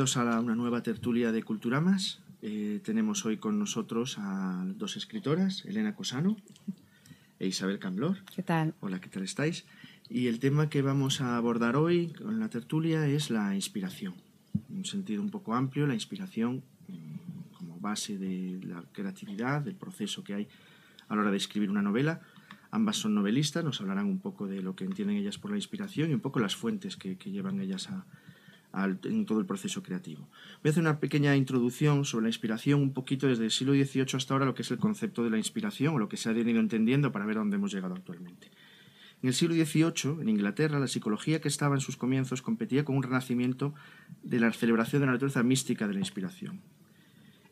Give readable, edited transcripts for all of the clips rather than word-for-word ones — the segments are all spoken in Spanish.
bienvenidos a una nueva tertulia de Culturamas. Tenemos hoy con nosotros a dos escritoras, Elena Cosano e Isabel Camblor. ¿Qué tal? Hola, ¿qué tal estáis? Y el tema que vamos a abordar hoy con la tertulia es la inspiración. En un sentido un poco amplio, la inspiración como base de la creatividad, del proceso que hay a la hora de escribir una novela. Ambas son novelistas, nos hablarán un poco de lo que entienden ellas por la inspiración y un poco las fuentes que llevan ellas en todo el proceso creativo. Voy a hacer una pequeña introducción sobre la inspiración, un poquito desde el siglo XVIII hasta ahora, lo que es el concepto de la inspiración o lo que se ha venido entendiendo para ver a dónde hemos llegado actualmente. En el siglo XVIII, en Inglaterra, la psicología que estaba en sus comienzos competía con un renacimiento de la celebración de la naturaleza mística de la inspiración.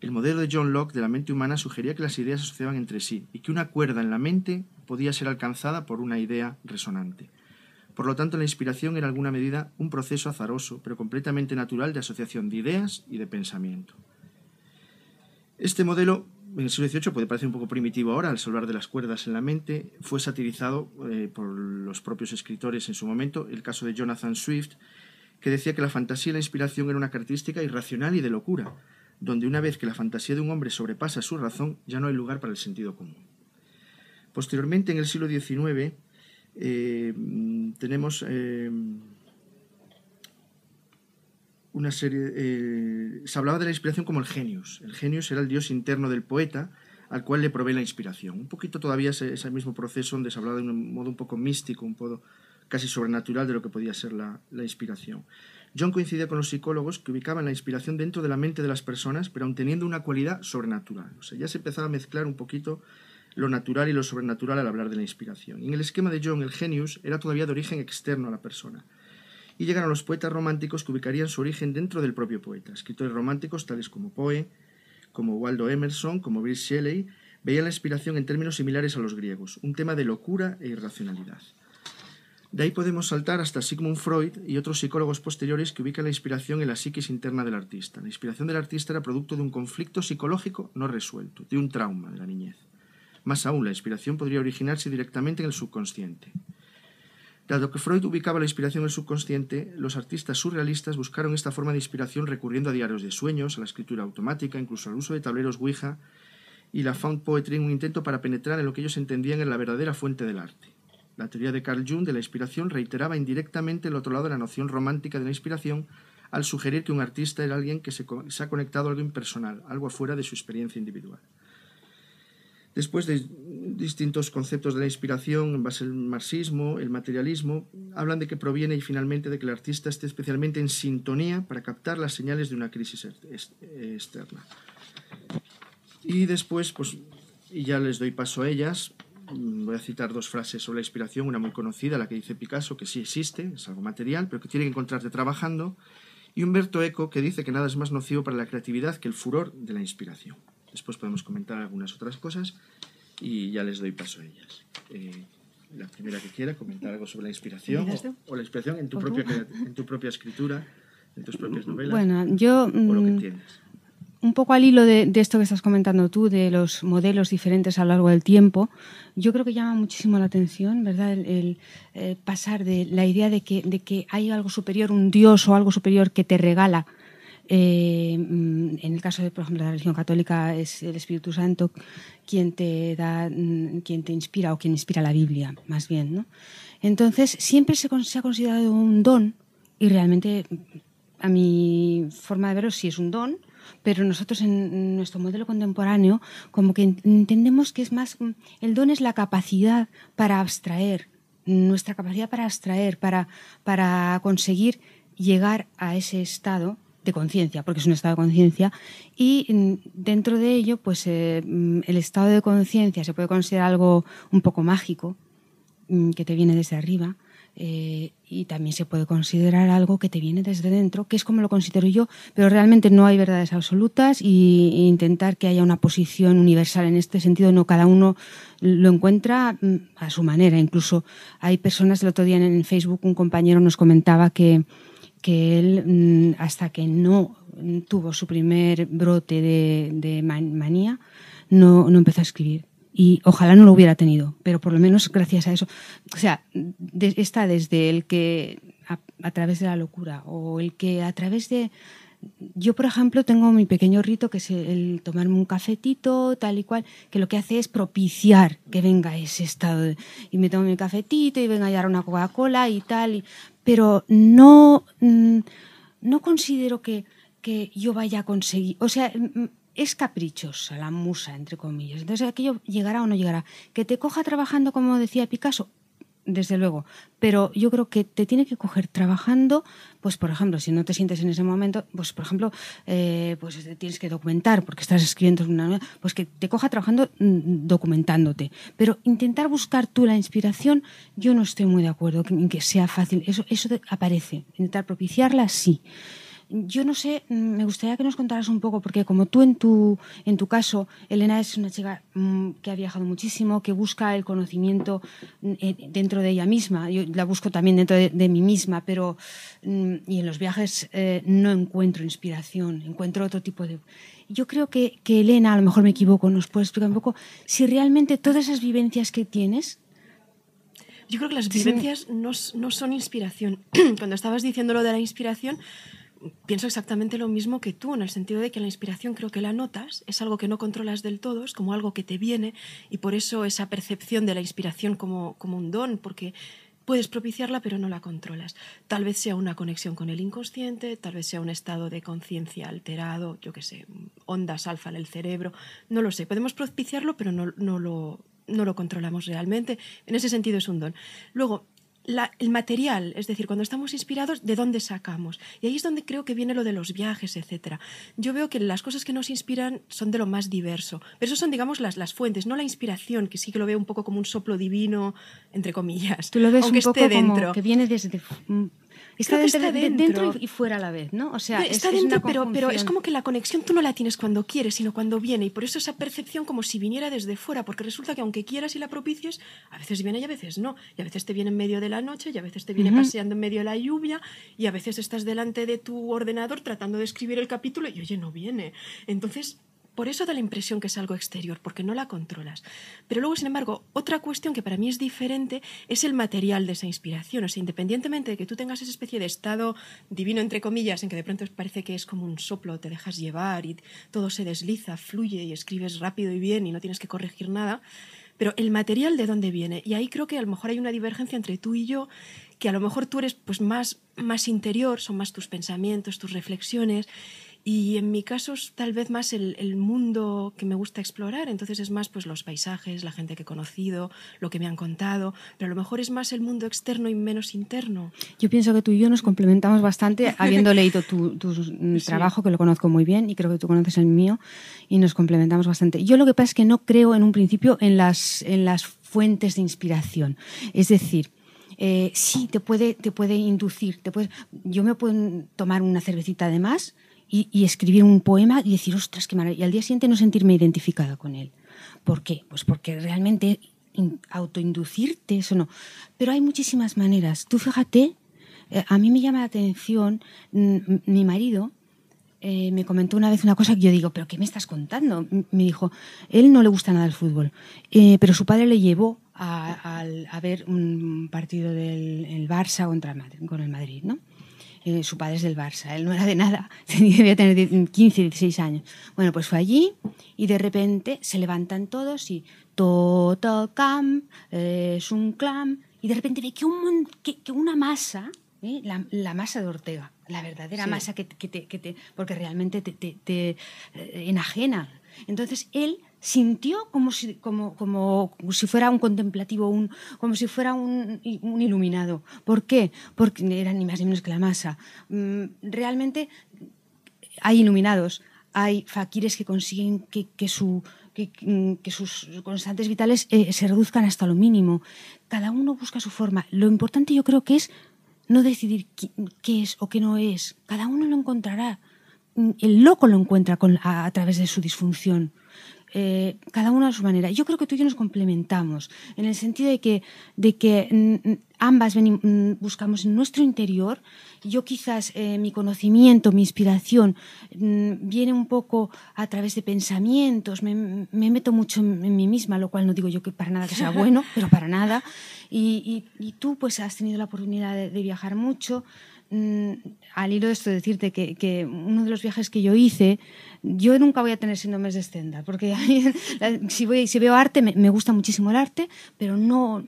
El modelo de John Locke de la mente humana sugería que las ideas se asociaban entre sí y que una cuerda en la mente podía ser alcanzada por una idea resonante. Por lo tanto, la inspiración era en alguna medida un proceso azaroso, pero completamente natural de asociación de ideas y de pensamiento. Este modelo, en el siglo XVIII, puede parecer un poco primitivo ahora, al hablar de las cuerdas en la mente, fue satirizado por los propios escritores en su momento, el caso de Jonathan Swift, que decía que la fantasía y la inspiración era una característica irracional y de locura, donde una vez que la fantasía de un hombre sobrepasa su razón, ya no hay lugar para el sentido común. Posteriormente, en el siglo XIX, tenemos una serie... se hablaba de la inspiración como el genius. El genius era el dios interno del poeta, al cual le provee la inspiración. Un poquito todavía ese mismo proceso donde se hablaba de un modo un poco místico, un poco casi sobrenatural de lo que podía ser la inspiración. John coincidía con los psicólogos que ubicaban la inspiración dentro de la mente de las personas, pero aun teniendo una cualidad sobrenatural. O sea, ya se empezaba a mezclar un poquito lo natural y lo sobrenatural al hablar de la inspiración. Y en el esquema de John, el genius era todavía de origen externo a la persona. Y llegaron los poetas románticos que ubicarían su origen dentro del propio poeta. Escritores románticos tales como Poe, como Waldo Emerson, como Bill Shelley, veían la inspiración en términos similares a los griegos, un tema de locura e irracionalidad. De ahí podemos saltar hasta Sigmund Freud y otros psicólogos posteriores que ubican la inspiración en la psiquis interna del artista. La inspiración del artista era producto de un conflicto psicológico no resuelto, de un trauma de la niñez. Más aún, la inspiración podría originarse directamente en el subconsciente. Dado que Freud ubicaba la inspiración en el subconsciente, los artistas surrealistas buscaron esta forma de inspiración recurriendo a diarios de sueños, a la escritura automática, incluso al uso de tableros Ouija y la found poetry en un intento para penetrar en lo que ellos entendían en la verdadera fuente del arte. La teoría de Carl Jung de la inspiración reiteraba indirectamente el otro lado de la noción romántica de la inspiración al sugerir que un artista era alguien que se ha conectado a algo impersonal, algo afuera de su experiencia individual. Después de distintos conceptos de la inspiración, en base al marxismo, el materialismo, hablan de que proviene y finalmente de que el artista esté especialmente en sintonía para captar las señales de una crisis externa. Y después, pues, y ya les doy paso a ellas, voy a citar dos frases sobre la inspiración, una muy conocida, la que dice Picasso, que sí existe, es algo material, pero que tiene que encontrarte trabajando, y Umberto Eco, que dice que nada es más nocivo para la creatividad que el furor de la inspiración. Después podemos comentar algunas otras cosas y ya les doy paso a ellas. La primera que quiera comentar algo sobre la inspiración o la inspiración en tu propia escritura, en tus propias novelas. Bueno, yo... o lo que tienes. Un poco al hilo de esto que estás comentando tú, de los modelos diferentes a lo largo del tiempo, yo creo que llama muchísimo la atención, ¿verdad? El pasar de la idea de que hay algo superior, un Dios o algo superior que te regala. En el caso de, por ejemplo, la religión católica es el Espíritu Santo quien te inspira o quien inspira la Biblia, más bien, ¿no? Entonces, siempre se ha considerado un don y realmente, a mi forma de verlo, sí es un don. Pero nosotros en nuestro modelo contemporáneo como que entendemos que es más, el don es la capacidad para abstraer, nuestra capacidad para abstraer, para conseguir llegar a ese estado de conciencia, porque es un estado de conciencia, y dentro de ello pues el estado de conciencia se puede considerar algo un poco mágico, que te viene desde arriba, y también se puede considerar algo que te viene desde dentro, que es como lo considero yo, pero realmente no hay verdades absolutas y intentar que haya una posición universal en este sentido, no, cada uno lo encuentra a su manera. Incluso hay personas, el otro día en Facebook un compañero nos comentaba que él hasta que no tuvo su primer brote de manía no empezó a escribir. Y ojalá no lo hubiera tenido, pero por lo menos gracias a eso. O sea, está desde el que a través de la locura o el que a través de Yo, por ejemplo, tengo mi pequeño rito, que es el tomarme un cafetito, tal y cual, que lo que hace es propiciar que venga ese estado. Y me tomo mi cafetito y venga ya una Coca-Cola y tal. Pero no, no considero que yo vaya a conseguir... O sea, es caprichosa la musa, entre comillas. Entonces, aquello llegará o no llegará. Que te coja trabajando, como decía Picasso, desde luego, pero yo creo que te tiene que coger trabajando, pues por ejemplo, si no te sientes en ese momento, pues por ejemplo, pues te tienes que documentar porque estás escribiendo una, pues que te coja trabajando documentándote, pero intentar buscar tú la inspiración, yo no estoy muy de acuerdo en que sea fácil, eso aparece, intentar propiciarla, sí. Yo no sé, me gustaría que nos contaras un poco, porque como tú en tu caso, Elena es una chica que ha viajado muchísimo, que busca el conocimiento dentro de ella misma. Yo la busco también dentro de mí misma, pero y en los viajes no encuentro inspiración, encuentro otro tipo de... Yo creo que Elena, a lo mejor me equivoco, nos puede explicar un poco si realmente todas esas vivencias que tienes... Yo creo que las vivencias no son inspiración. Cuando estabas diciendo lo de la inspiración, pienso exactamente lo mismo que tú, en el sentido de que la inspiración creo que la notas, es algo que no controlas del todo, es como algo que te viene, y por eso esa percepción de la inspiración como un don, porque puedes propiciarla pero no la controlas. Tal vez sea una conexión con el inconsciente, tal vez sea un estado de conciencia alterado, yo qué sé, ondas alfa en el cerebro, no lo sé. Podemos propiciarlo pero no lo controlamos realmente. En ese sentido es un don. Luego, el material, es decir, cuando estamos inspirados, ¿de dónde sacamos? Y ahí es donde creo que viene lo de los viajes, etc. Yo veo que las cosas que nos inspiran son de lo más diverso, pero eso son, digamos, las fuentes, no la inspiración, que sí que lo veo un poco como un soplo divino, entre comillas. Tú lo ves aunque un poco esté como dentro. que viene desde... Está dentro y fuera a la vez, ¿no? O sea, está dentro, pero es como que la conexión tú no la tienes cuando quieres, sino cuando viene. Y por eso esa percepción como si viniera desde fuera, porque resulta que aunque quieras y la propicies, a veces viene y a veces no. Y a veces te viene en medio de la noche, y a veces te viene paseando en medio de la lluvia, y a veces estás delante de tu ordenador tratando de escribir el capítulo y oye, no viene. Entonces... por eso da la impresión que es algo exterior, porque no la controlas. Pero luego, sin embargo, otra cuestión que para mí es diferente es el material de esa inspiración. O sea, independientemente de que tú tengas esa especie de estado divino, entre comillas, en que de pronto parece que es como un soplo, te dejas llevar y todo se desliza, fluye y escribes rápido y bien y no tienes que corregir nada, pero el material de dónde viene. Y ahí creo que a lo mejor hay una divergencia entre tú y yo, que a lo mejor tú eres pues más interior, son más tus pensamientos, tus reflexiones. Y en mi caso es tal vez más el mundo que me gusta explorar, entonces es más pues los paisajes, la gente que he conocido, lo que me han contado, pero a lo mejor es más el mundo externo y menos interno. Yo pienso que tú y yo nos complementamos bastante, habiendo leído tu trabajo, que lo conozco muy bien, y creo que tú conoces el mío, y nos complementamos bastante. Yo lo que pasa es que no creo en un principio en las fuentes de inspiración, es decir... sí, te puede inducir, yo me puedo tomar una cervecita de más y escribir un poema y decir, ostras, qué maravilla, y al día siguiente no sentirme identificada con él. ¿Por qué? Pues porque realmente autoinducirte, eso no. Pero hay muchísimas maneras. Tú fíjate, a mí me llama la atención, mi marido me comentó una vez una cosa que yo digo, ¿pero qué me estás contando? Me dijo, él no le gusta nada el fútbol, pero su padre le llevó a ver un partido del Barça con el Madrid, ¿no? Su padre es del Barça, él no era de nada, debía tener 15, 16 años. Bueno, pues fue allí y de repente se levantan todos y Total Camp es un clam, y de repente ve que una masa, la masa de Ortega, la verdadera masa que te porque realmente te enajena. Entonces él sintió como si fuera un contemplativo, como si fuera un iluminado. ¿Por qué? Porque era ni más ni menos que la masa. Realmente hay iluminados, hay faquires que consiguen que sus constantes vitales se reduzcan hasta lo mínimo. Cada uno busca su forma. Lo importante yo creo que es no decidir qué es o qué no es. Cada uno lo encontrará. El loco lo encuentra a través de su disfunción. Cada uno a su manera. Yo creo que tú y yo nos complementamos en el sentido de que ambas buscamos en nuestro interior. Yo quizás mi conocimiento, mi inspiración viene un poco a través de pensamientos, me meto mucho en mí misma, lo cual no digo yo que para nada que sea bueno, pero para nada. Y tú pues has tenido la oportunidad de viajar mucho. al hilo de esto, decirte que uno de los viajes que yo hice, yo nunca voy a tener síndromes de Stendhal, porque a mí, si veo arte, me gusta muchísimo el arte, pero no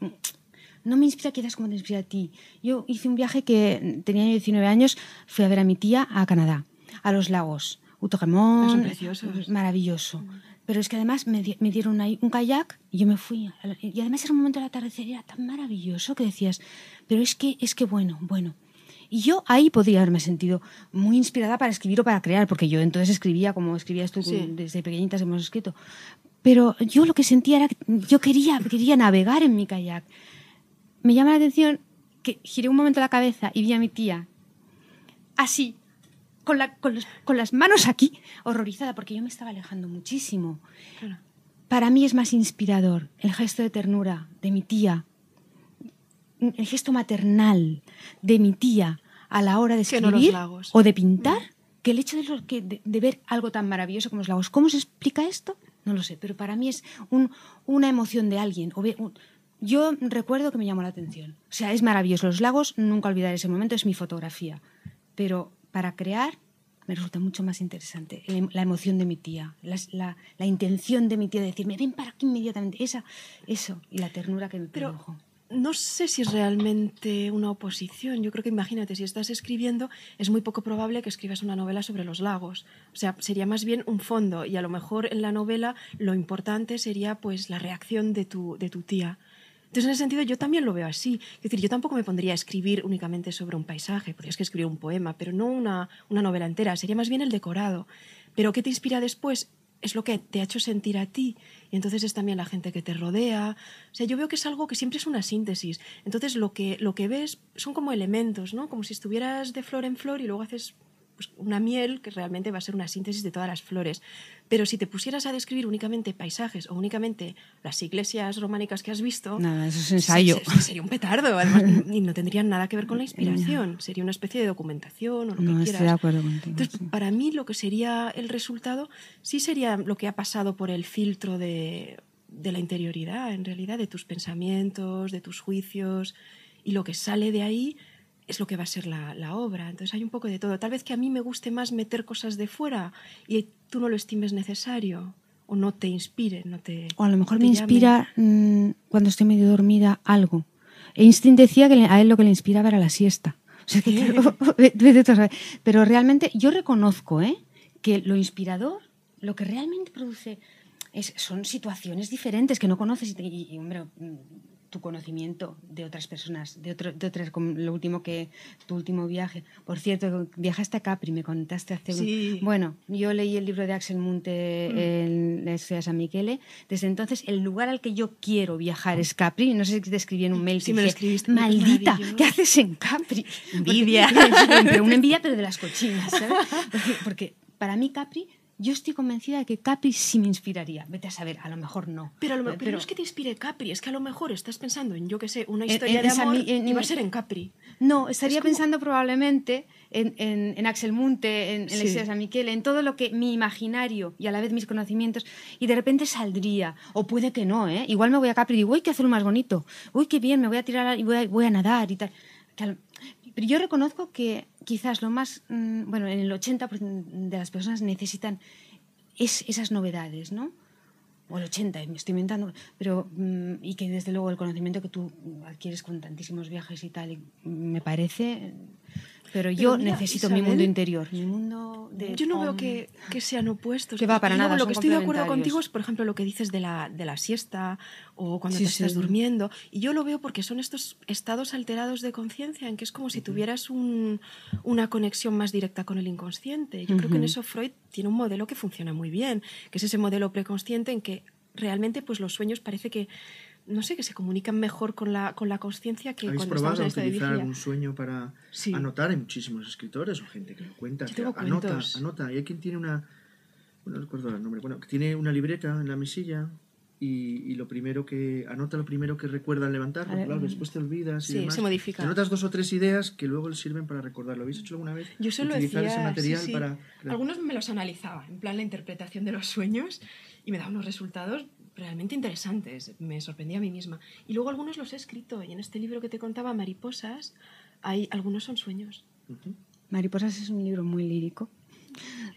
me inspira quizás como te inspira a ti. Yo hice un viaje que tenía 19 años, fui a ver a mi tía a Canadá, a los lagos, Outremont, son preciosos. Maravilloso. Pero es que además me dieron ahí un kayak y yo me fui. Y además era un momento del atardecer, era tan maravilloso que decías, pero es que bueno. Y yo ahí podría haberme sentido muy inspirada para escribir o para crear, porque yo entonces escribía como escribías tú desde pequeñitas hemos escrito. Pero yo lo que sentía era que yo quería navegar en mi kayak. Me llama la atención que giré un momento la cabeza y vi a mi tía así, con las manos aquí, horrorizada, porque yo me estaba alejando muchísimo. Claro. Para mí es más inspirador el gesto de ternura de mi tía, el gesto maternal de mi tía a la hora de escribir o de pintar, que el hecho de ver algo tan maravilloso como los lagos. ¿Cómo se explica esto? No lo sé, pero para mí es una emoción de alguien. Yo recuerdo que me llamó la atención. O sea, es maravilloso. Los lagos, nunca olvidaré ese momento, es mi fotografía. Pero para crear me resulta mucho más interesante la emoción de mi tía, la intención de mi tía de decirme, ven para aquí inmediatamente. Eso, y la ternura que me produjo. No sé si es realmente una oposición. Yo creo que, imagínate, si estás escribiendo, es muy poco probable que escribas una novela sobre los lagos. O sea, sería más bien un fondo, y a lo mejor en la novela lo importante sería pues la reacción de tu tía. Entonces, en ese sentido, yo también lo veo así. Es decir, yo tampoco me pondría a escribir únicamente sobre un paisaje, podrías que escribir un poema, pero no una novela entera, sería más bien el decorado. Pero ¿qué te inspira después? Es lo que te ha hecho sentir a ti, y entonces es también la gente que te rodea. O sea, yo veo que es algo que siempre es una síntesis. Entonces lo que ves son como elementos, ¿no? Como si estuvieras de flor en flor y luego haces pues, una miel que realmente va a ser una síntesis de todas las flores. Pero si te pusieras a describir únicamente paisajes o únicamente las iglesias románicas que has visto... Nada, eso es ensayo. Sería un petardo, además, y no tendrían nada que ver con la inspiración. Sería una especie de documentación o lo que quieras. Estoy de acuerdo contigo. Entonces, para mí lo que sería el resultado sí sería lo que ha pasado por el filtro de la interioridad, en realidad, de tus pensamientos, de tus juicios, y lo que sale de ahí es lo que va a ser la obra. Entonces hay un poco de todo. Tal vez que a mí me guste más meter cosas de fuera y tú no lo estimes necesario o no te inspire, o a lo mejor me inspira cuando estoy medio dormida algo. Einstein decía que a él lo que le inspiraba era la siesta. O sea, pero realmente yo reconozco que lo inspirador, lo que realmente produce son situaciones diferentes que no conoces y hombre, tu conocimiento de otras personas, de otras, como tu último viaje. Por cierto, viajaste a Capri, me contaste hace Bueno, yo leí el libro de Axel Munthe en la Historia de San Michele. Desde entonces, el lugar al que yo quiero viajar es Capri. No sé si te escribí en un mail. Sí, me lo escribiste. Maldita, ¿qué haces en Capri? Envidia. Pero una envidia, pero de las cochinas, ¿sabes? Porque para mí Capri... Yo estoy convencida de que Capri sí me inspiraría. Vete a saber, a lo mejor no. Pero no es que te inspire Capri, es que a lo mejor estás pensando en, yo qué sé, una historia de amor y va a ser en Capri. No, estaría pensando probablemente en Axel Munthe, en la Historia de San Michele, en todo lo que mi imaginario y a la vez mis conocimientos, y de repente saldría. O puede que no, ¿eh? Igual me voy a Capri y digo, uy, qué azul más bonito. Uy, qué bien, me voy a tirar y voy a nadar y tal. Pero yo reconozco que quizás lo más... bueno, en el 80% de las personas necesitan esas novedades, ¿no? O el 80%, me estoy inventando. Pero, y que desde luego el conocimiento que tú adquieres con tantísimos viajes y tal, me parece... Pero yo necesito Isabel, mi mundo interior, mi mundo de... Yo no veo que sean opuestos. Que va para nada, lo que estoy de acuerdo contigo es, por ejemplo, lo que dices de la siesta o cuando te estás durmiendo. Y yo lo veo porque son estos estados alterados de conciencia en que es como si tuvieras una conexión más directa con el inconsciente. Yo creo que en eso Freud tiene un modelo que funciona muy bien, que es ese modelo preconsciente en que realmente pues, los sueños parece que no sé, que se comunican mejor con la consciencia que cuando estamos en esta de vigilia. ¿Habéis probado utilizar algún sueño para anotar? Hay muchísimos escritores o gente que lo cuenta. Yo tengo anota. Y hay quien tiene una... Bueno, no recuerdo el nombre. Bueno, que tiene una libreta en la mesilla y lo primero que... Anota lo primero que recuerda al levantar. Porque, claro, después te olvidas y demás. Se modifica. Anotas 2 o 3 ideas que luego le sirven para recordarlo. ¿Habéis hecho alguna vez? Yo solo utilizar decía, ese material para... Algunos me los analizaba, en plan la interpretación de los sueños, y me daba unos resultados realmente interesantes, me sorprendía a mí misma. Y luego algunos los he escrito, y en este libro que te contaba, Mariposas, algunos son sueños. Mariposas es un libro muy lírico.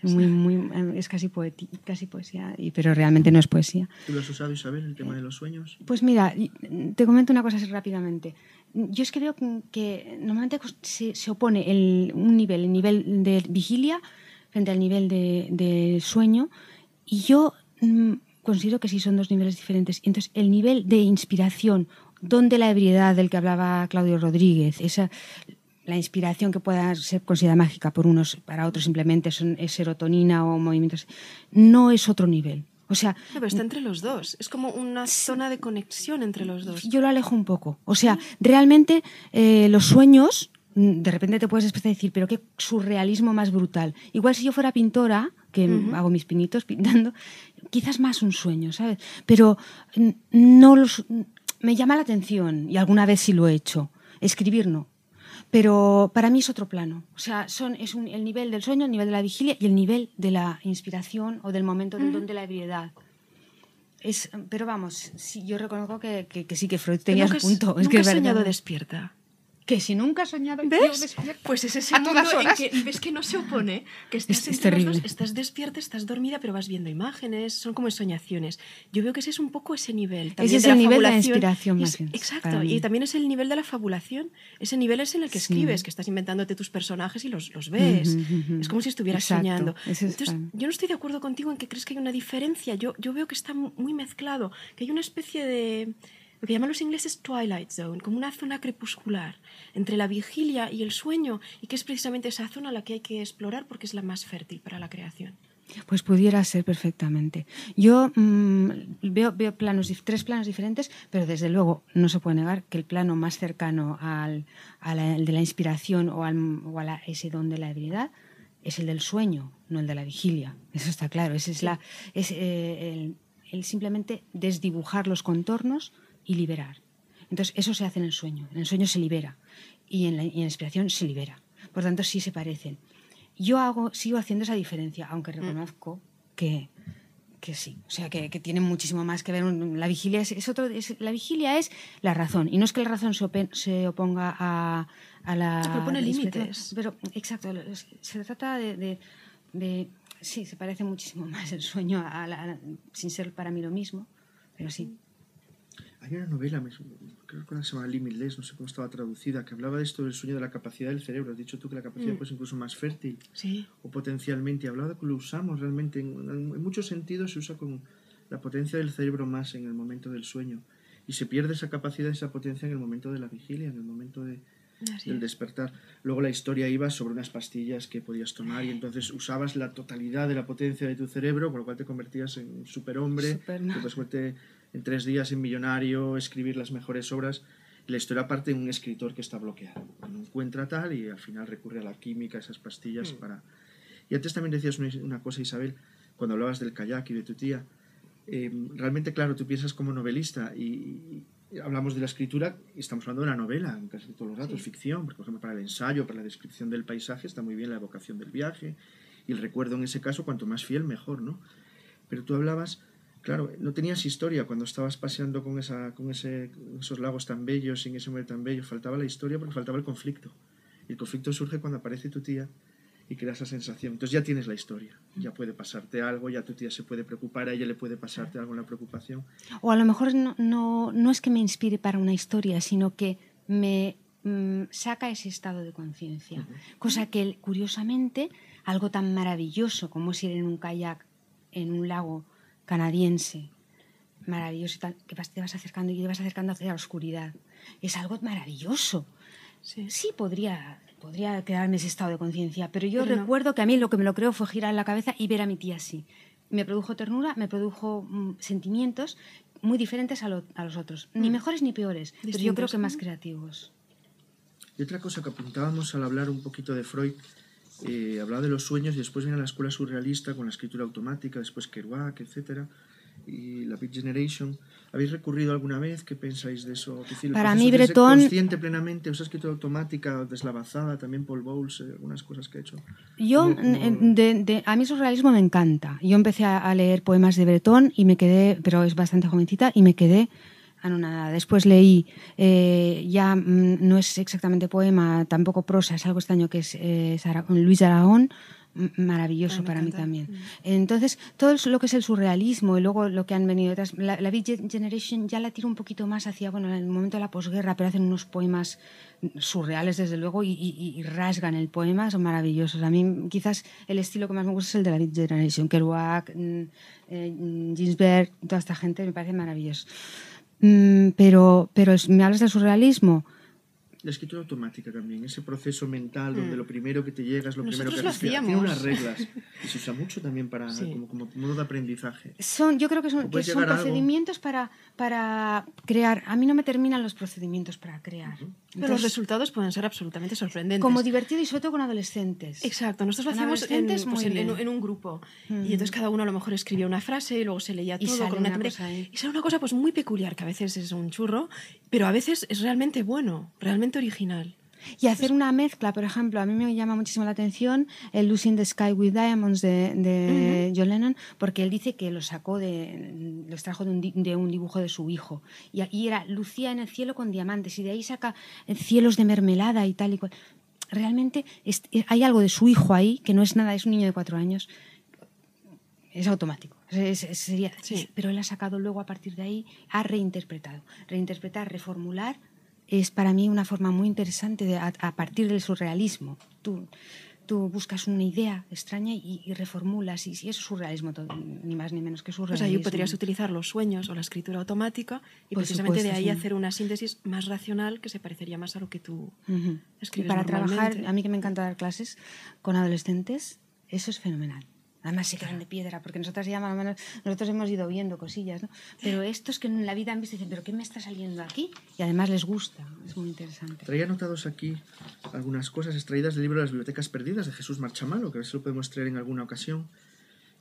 Es casi poesía, pero realmente no es poesía. ¿Tú lo has usado, Isabel, el tema de los sueños? Pues mira, te comento una cosa así rápidamente. Yo es que veo que normalmente se opone el nivel de vigilia frente al nivel de sueño, y yo considero que sí son dos niveles diferentes. Entonces, el nivel de inspiración, donde la ebriedad del que hablaba Claudio Rodríguez, la inspiración que pueda ser considerada mágica por unos, para otros simplemente es serotonina o movimientos, no es otro nivel. O sea, no, pero está entre los dos. Es como una zona de conexión entre los dos. Yo lo alejo un poco. O sea, realmente los sueños, de repente te puedes empezar a decir, pero qué surrealismo más brutal. Igual si yo fuera pintora, que hago mis pinitos pintando, quizás más un sueño, ¿sabes? Pero me llama la atención, y alguna vez sí lo he hecho. Escribir no. Pero para mí es otro plano. O sea, el nivel del sueño, el nivel de la vigilia y el nivel de la inspiración o del momento del don de la ebriedad. Pero vamos, sí, yo reconozco que sí, que Freud tenía su punto. ¿Nunca has soñado despierta? Que si nunca has soñado ¿ves? Pues es ese mundo en que ves que no se opone, que estás es terrible. Los dos, estás despierta, estás dormida, pero vas viendo imágenes, son como soñaciones. Yo veo que ese es un poco ese nivel. Ese es el nivel de la inspiración más bien. Exacto, y también es el nivel de la fabulación. Ese nivel es en el que escribes, que estás inventándote tus personajes y los ves. Es como si estuvieras soñando. Entonces, yo no estoy de acuerdo contigo en que crees que hay una diferencia. Yo veo que está muy mezclado, que hay una especie de... lo que llaman los ingleses Twilight Zone, como una zona crepuscular entre la vigilia y el sueño, y que es precisamente esa zona la que hay que explorar porque es la más fértil para la creación. Pues pudiera ser perfectamente. Yo veo tres planos diferentes, pero desde luego no se puede negar que el plano más cercano al de la inspiración o a ese don de la ebriedad es el del sueño, no el de la vigilia. Eso está claro. Ese es el simplemente desdibujar los contornos y liberar. Entonces, eso se hace en el sueño. En el sueño se libera y en la inspiración se libera. Por tanto, sí se parecen. Yo sigo haciendo esa diferencia, aunque reconozco que sí. O sea, que tiene muchísimo más que ver. La vigilia la vigilia es la razón. Y no es que la razón se oponga a la... Se propone límites. Pero, exacto. Se trata de sí, se parece muchísimo más el sueño sin ser para mí lo mismo, pero sí. Hay una novela, creo que se llama Limitless, no sé cómo estaba traducida, que hablaba de esto del sueño, de la capacidad del cerebro. Has dicho tú que la capacidad pues incluso más fértil, sí, o potencialmente. Hablaba de que lo usamos realmente, en muchos sentidos se usa con la potencia del cerebro más en el momento del sueño. Y se pierde esa capacidad, esa potencia en el momento de la vigilia, en el momento del despertar. Luego la historia iba sobre unas pastillas que podías tomar y entonces usabas la totalidad de la potencia de tu cerebro, con lo cual te convertías en un superhombre, que puedes convertirte en 3 días en millonario, escribir las mejores obras. Y la historia parte de un escritor que está bloqueado, no encuentra tal y al final recurre a la química, a esas pastillas para... Y antes también decías una cosa, Isabel, cuando hablabas del kayak y de tu tía. Realmente, claro, tú piensas como novelista y hablamos de la escritura y estamos hablando de una novela en casi todos los ratos, ficción, porque, por ejemplo, para el ensayo, para la descripción del paisaje está muy bien la evocación del viaje y el recuerdo en ese caso, cuanto más fiel, mejor, ¿no? Pero tú hablabas, claro, no tenías historia cuando estabas paseando con esos lagos tan bellos, en ese mar tan bello, faltaba la historia porque faltaba el conflicto. Y el conflicto surge cuando aparece tu tía y crea esa sensación. Entonces ya tienes la historia, ya puede pasarte algo, ya tu tía se puede preocupar, a ella le puede pasarte algo en la preocupación. O a lo mejor no es que me inspire para una historia, sino que me saca ese estado de conciencia. Cosa que, curiosamente, algo tan maravilloso como es ir en un kayak en un lago canadiense, maravilloso, que te vas acercando hacia la oscuridad, es algo maravilloso. Sí, podría quedarme ese estado de conciencia, pero yo recuerdo que a mí lo que me lo creó fue girar la cabeza y ver a mi tía así. Me produjo ternura, me produjo sentimientos muy diferentes a los otros, ni mejores ni peores, pero yo creo que más creativos. Y otra cosa que apuntábamos al hablar un poquito de Freud, hablaba de los sueños y después viene la escuela surrealista con la escritura automática, después Kerouac, etcétera, y la Beat Generation. ¿Habéis recurrido alguna vez? ¿Qué pensáis de eso? Para mí, Breton... consciente plenamente, ¿os ha escrito automática, deslavazada, también Paul Bowles, algunas cosas que ha hecho? Yo, a mí el surrealismo me encanta. Yo empecé a leer poemas de Breton y me quedé, pero es bastante jovencita, y me quedé anonadada. Después leí, ya no es exactamente poema, tampoco prosa, es algo extraño, que es Luis Aragón, maravilloso para mí también. Entonces, todo lo que es el surrealismo y luego lo que han venido detrás, la Beat Generation ya la tira un poquito más hacia, bueno, el momento de la posguerra, pero hacen unos poemas surreales, desde luego, y rasgan el poema, son maravillosos. A mí, quizás, el estilo que más me gusta es el de la Beat Generation, Kerouac, Ginsberg, toda esta gente, me parece maravilloso. Pero me hablas del surrealismo. La escritura automática también, ese proceso mental donde lo primero que te llega es lo primero que haces. Tiene unas reglas y se usa mucho también para como modo de aprendizaje. Yo creo que son procedimientos para crear. A mí no me terminan los procedimientos para crear. Pero los resultados pueden ser absolutamente sorprendentes. Como divertido y sobre todo con adolescentes. Exacto, nosotros lo hacíamos en un grupo. Y entonces cada uno a lo mejor escribía una frase y luego se leía todo con una temática. Y sale una cosa pues muy peculiar, que a veces es un churro, pero a veces es realmente bueno, realmente original. Y hacer una mezcla, por ejemplo, a mí me llama muchísimo la atención el Lucy the Sky with Diamonds de John Lennon, porque él dice que lo extrajo de un dibujo de su hijo. Y era lucía en el cielo con diamantes, y de ahí saca cielos de mermelada y tal y cual. Realmente hay algo de su hijo ahí, que no es nada, es un niño de 4 años. Es automático. Pero él ha sacado luego, a partir de ahí, ha reinterpretado. Reinterpretar, reformular, es para mí una forma muy interesante a partir del surrealismo. Tú buscas una idea extraña y reformulas, y eso es surrealismo, ni más ni menos que surrealismo. Pues ahí podrías utilizar los sueños o la escritura automática y precisamente de ahí hacer una síntesis más racional que se parecería más a lo que tú escribes. Y para trabajar, a mí que me encanta dar clases con adolescentes, eso es fenomenal. Además se quedan de piedra, porque nosotros hemos ido viendo cosillas, ¿no? Pero estos que en la vida han visto dicen, ¿pero qué me está saliendo aquí? Y además les gusta, es muy interesante. Traía anotados aquí algunas cosas extraídas del libro de las bibliotecas perdidas de Jesús Marchamalo, que a ver si lo podemos traer en alguna ocasión.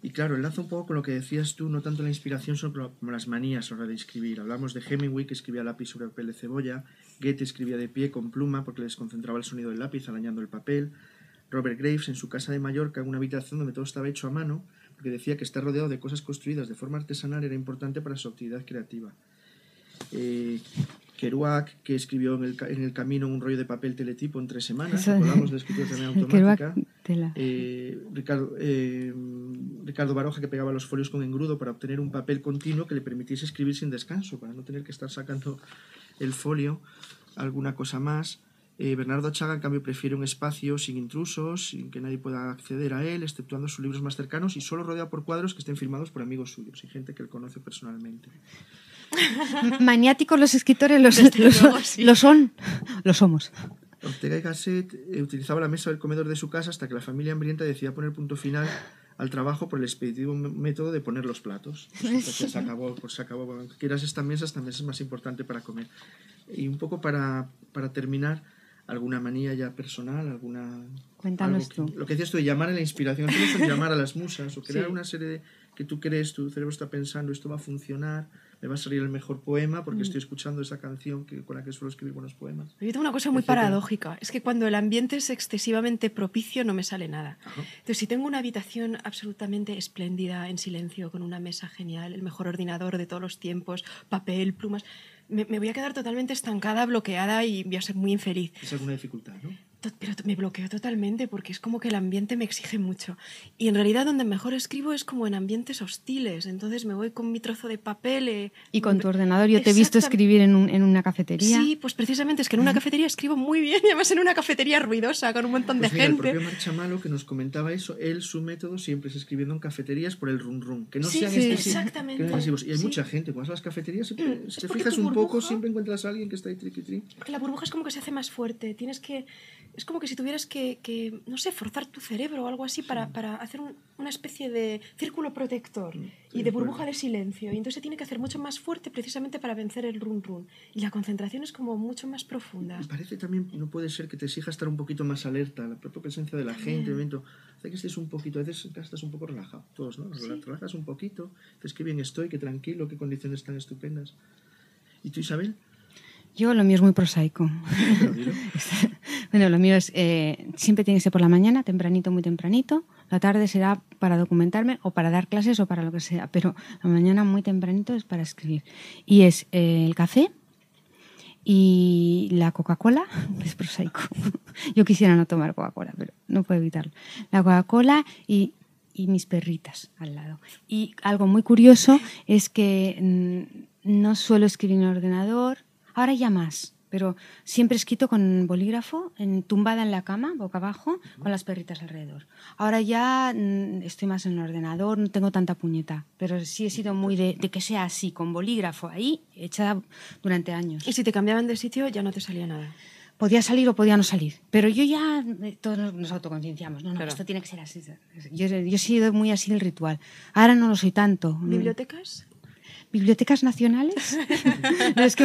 Y claro, enlaza un poco con lo que decías tú, no tanto la inspiración, sino como las manías a la hora de escribir. Hablamos de Hemingway, que escribía a lápiz sobre papel de cebolla, Goethe escribía de pie con pluma porque le desconcentraba el sonido del lápiz arañando el papel, Robert Graves en su casa de Mallorca, en una habitación donde todo estaba hecho a mano, porque decía que estar rodeado de cosas construidas de forma artesanal era importante para su actividad creativa. Kerouac, que escribió en el camino un rollo de papel teletipo en 3 semanas, hablamos de escritura también automática. Ricardo Baroja, que pegaba los folios con engrudo para obtener un papel continuo que le permitiese escribir sin descanso, para no tener que estar sacando el folio. Alguna cosa más. Bernardo Chaga, en cambio, prefiere un espacio sin intrusos, sin que nadie pueda acceder a él, exceptuando sus libros más cercanos, y solo rodeado por cuadros que estén firmados por amigos suyos y gente que él conoce personalmente. Maniáticos los escritores lo son, lo somos. Ortega y Gasset utilizaba la mesa del comedor de su casa hasta que la familia hambrienta decidía poner punto final al trabajo por el expeditivo método de poner los platos. Se acabó. Aunque quieras esta mesa es más importante para comer. Y un poco para terminar, alguna manía ya personal, Cuéntanos tú. Lo que decías tú de llamar a la inspiración, llamar a las musas o crear una serie de que tú crees, tu cerebro está pensando, esto va a funcionar, me va a salir el mejor poema porque estoy escuchando esa canción con la que suelo escribir buenos poemas. Yo tengo una cosa muy paradójica, es que cuando el ambiente es excesivamente propicio no me sale nada. Entonces, si tengo una habitación absolutamente espléndida, en silencio, con una mesa genial, el mejor ordenador de todos los tiempos, papel, plumas, me voy a quedar totalmente estancada, bloqueada y voy a ser muy infeliz. Es alguna dificultad, ¿no? Pero me bloqueo totalmente porque es como que el ambiente me exige mucho. Y en realidad donde mejor escribo es como en ambientes hostiles. Entonces me voy con mi trozo de papel. Y con tu ordenador. Yo te he visto escribir en una cafetería. Sí, pues precisamente es que en una cafetería escribo muy bien. Y además en una cafetería ruidosa, con un montón de gente. El propio Marchamalo, que nos comentaba eso, su método siempre es escribiendo en cafeterías por el rum-rum. Que no sean exactamente. Y hay mucha gente. Cuando vas a las cafeterías, si te fijas un poco, siempre encuentras a alguien que está ahí triqui-tri. La burbuja es como que se hace más fuerte. Es como que si tuvieras que no sé, forzar tu cerebro o algo así para hacer una especie de círculo protector y de burbuja de silencio. Y entonces se tiene que hacer mucho más fuerte precisamente para vencer el run-run. Y la concentración es como mucho más profunda. Y parece también, no puede ser que te exija estar un poquito más alerta, la propia presencia de la gente, el evento, hace que estés un poquito, a veces estás un poco relajado, todos, ¿no? Sí. Relajas un poquito, dices qué bien estoy, qué tranquilo, qué condiciones tan estupendas. ¿Y tú, Isabel? Yo lo mío es muy prosaico. Bueno, lo mío es siempre tiene que ser por la mañana, tempranito, muy tempranito. La tarde será para documentarme o para dar clases o para lo que sea, pero la mañana muy tempranito es para escribir. Y es el café y la Coca-Cola, es prosaico. Yo quisiera no tomar Coca-Cola, pero no puedo evitarlo. La Coca-Cola y mis perritas al lado. Y algo muy curioso es que no suelo escribir en el ordenador, ahora ya más, pero siempre he escrito con bolígrafo, tumbada en la cama, boca abajo, con las perritas alrededor. Ahora ya estoy más en el ordenador, no tengo tanta puñeta, pero sí he sido muy de que sea así, con bolígrafo ahí, echada durante años. Y si te cambiaban de sitio ya no te salía nada. Podía salir o podía no salir, pero yo ya, todos nos autoconcienciamos, no, Claro. esto tiene que ser así. Yo he sido muy así el ritual. Ahora no lo soy tanto. ¿Bibliotecas? ¿Bibliotecas nacionales? No, es que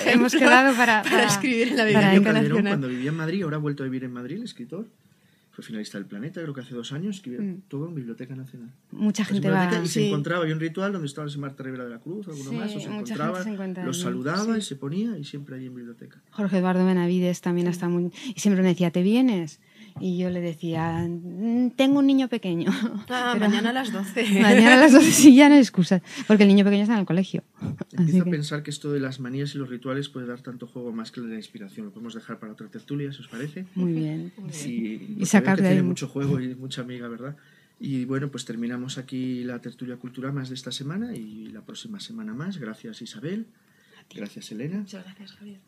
hemos quedado para escribir en la Biblioteca Biblioteca Calderón, Nacional. cuando vivía en Madrid, ahora ha vuelto a vivir en Madrid, el escritor. Fue finalista del Planeta, creo que hace 2 años, escribió todo en Biblioteca Nacional. Mucha gente va... Y se encontraba, había un ritual donde estaba Marta Rivera de la Cruz, alguno más, o se encontraba, los saludaba y se ponía, y siempre ahí en biblioteca. Jorge Eduardo Benavides también está muy... Y siempre me decía, ¿te vienes? Y yo le decía, tengo un niño pequeño. Pero mañana a las 12. Mañana a las 12 sí, ya no hay excusa, porque el niño pequeño está en el colegio. Empiezo a pensar que esto de las manías y los rituales puede dar tanto juego más que la inspiración. Lo podemos dejar para otra tertulia, si os parece. Muy bien. Y sacar de ahí. Tiene mucho juego y mucha amiga, ¿verdad? Y bueno, pues terminamos aquí la tertulia cultural más de esta semana y la próxima semana más. Gracias, Isabel. Gracias, Elena. Muchas gracias, Javier.